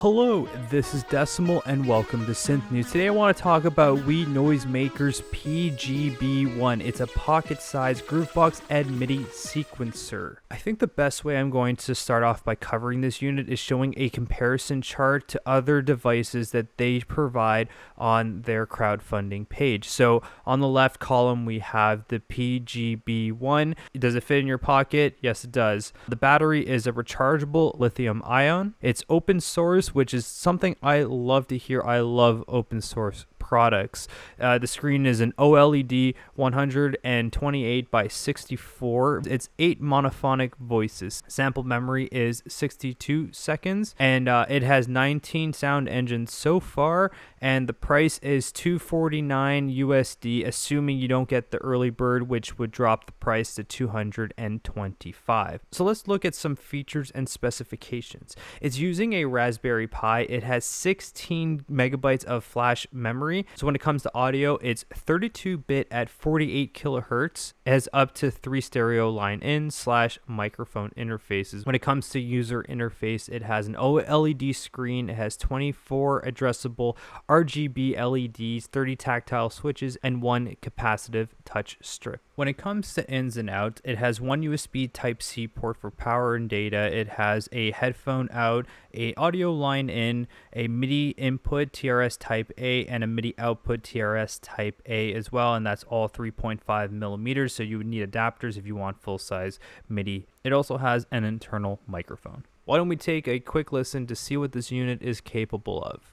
Hello, this is Decimal and welcome to Synth News. Today I want to talk about Noisemaker's PGB-1. It's a pocket-sized groovebox and MIDI sequencer. I think the best way I'm going to start off by covering this unit is showing a comparison chart to other devices that they provide on their crowdfunding page. So on the left column we have the PGB-1. Does it fit in your pocket? Yes, it does. The battery is a rechargeable lithium ion. It's open source, which is something I love to hear. I love open source products. The screen is an OLED 128 by 64. It's 8 monophonic voices. Sample memory is 62 seconds, and it has 19 sound engines so far, and the price is $249 USD, assuming you don't get the early bird, which would drop the price to $225. So let's look at some features and specifications. It's using a Raspberry Pi. It has 16 megabytes of flash memory. So when it comes to audio, it's 32-bit at 48 kilohertz. It has up to 3 stereo line-in / microphone interfaces. When it comes to user interface, it has an OLED screen. It has 24 addressable RGB LEDs, 30 tactile switches, and 1 capacitive touch strip. When it comes to ins and outs, it has one USB Type-C port for power and data. It has a headphone out, a audio line in, a MIDI input TRS Type A, and a MIDI output TRS Type A as well, and that's all 3.5 millimeters, so you would need adapters if you want full-size MIDI. It also has an internal microphone. Why don't we take a quick listen to see what this unit is capable of.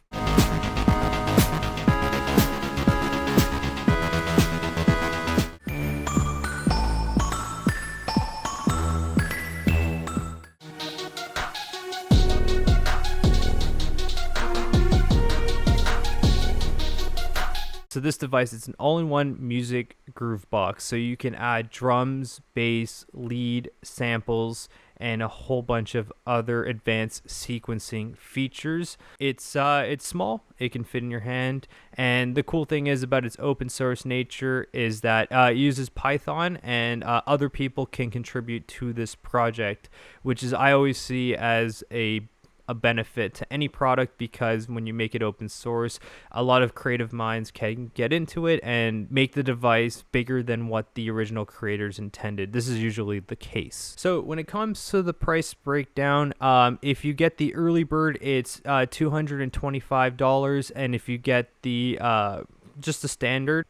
So this device, it's an all-in-one music groovebox. So you can add drums, bass, lead, samples, and a whole bunch of other advanced sequencing features. It's small, it can fit in your hand, and the cool thing is about its open source nature is that it uses Python, and other people can contribute to this project, which is I always see as a benefit to any product, because when you make it open source, a lot of creative minds can get into it and make the device bigger than what the original creators intended. This is usually the case. So when it comes to the price breakdown, if you get the early bird, it's $225, and if you get the just the standard,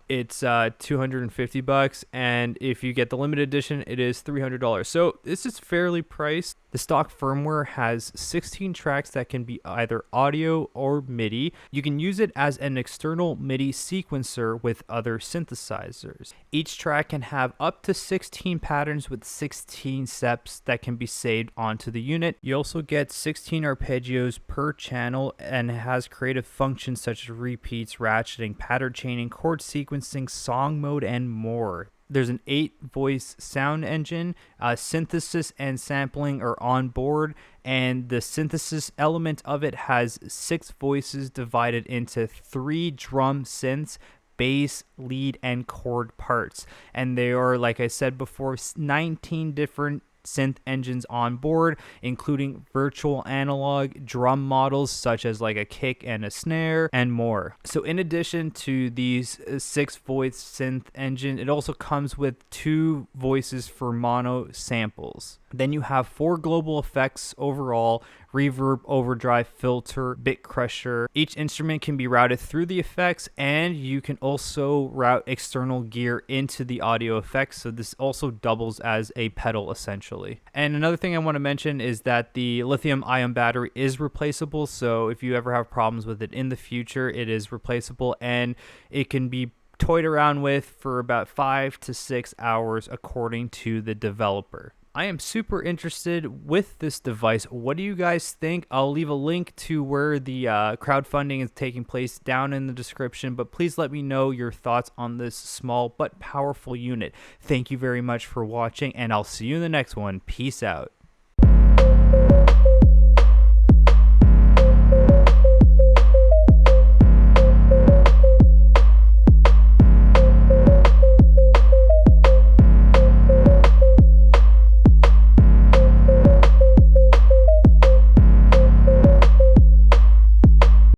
it's $250, and if you get the limited edition, it is $300. So this is fairly priced. The stock firmware has 16 tracks that can be either audio or MIDI. You can use it as an external MIDI sequencer with other synthesizers. Each track can have up to 16 patterns with 16 steps that can be saved onto the unit. You also get 16 arpeggios per channel, and it has creative functions such as repeats, ratcheting, pattern chaining, chord sequencing, song mode, and more. There's an 8-voice sound engine. Synthesis and sampling are on board, and the synthesis element of it has 6 voices divided into 3 drum synths, bass, lead, and chord parts. And they are, like I said before, 19 different synth engines on board, including virtual analog drum models such as like a kick and a snare, and more. So in addition to these 6-voice synth engine, it also comes with 2 voices for mono samples. Then you have 4 global effects overall: reverb, overdrive, filter, bit crusher. Each instrument can be routed through the effects, and you can also route external gear into the audio effects, so this also doubles as a pedal essentially. And another thing I want to mention is that the lithium ion battery is replaceable, so if you ever have problems with it in the future, it is replaceable, and it can be toyed around with for about 5 to 6 hours according to the developer. I am super interested with this device. What do you guys think? I'll leave a link to where the crowdfunding is taking place down in the description, but please let me know your thoughts on this small but powerful unit. Thank you very much for watching, and I'll see you in the next one. Peace out.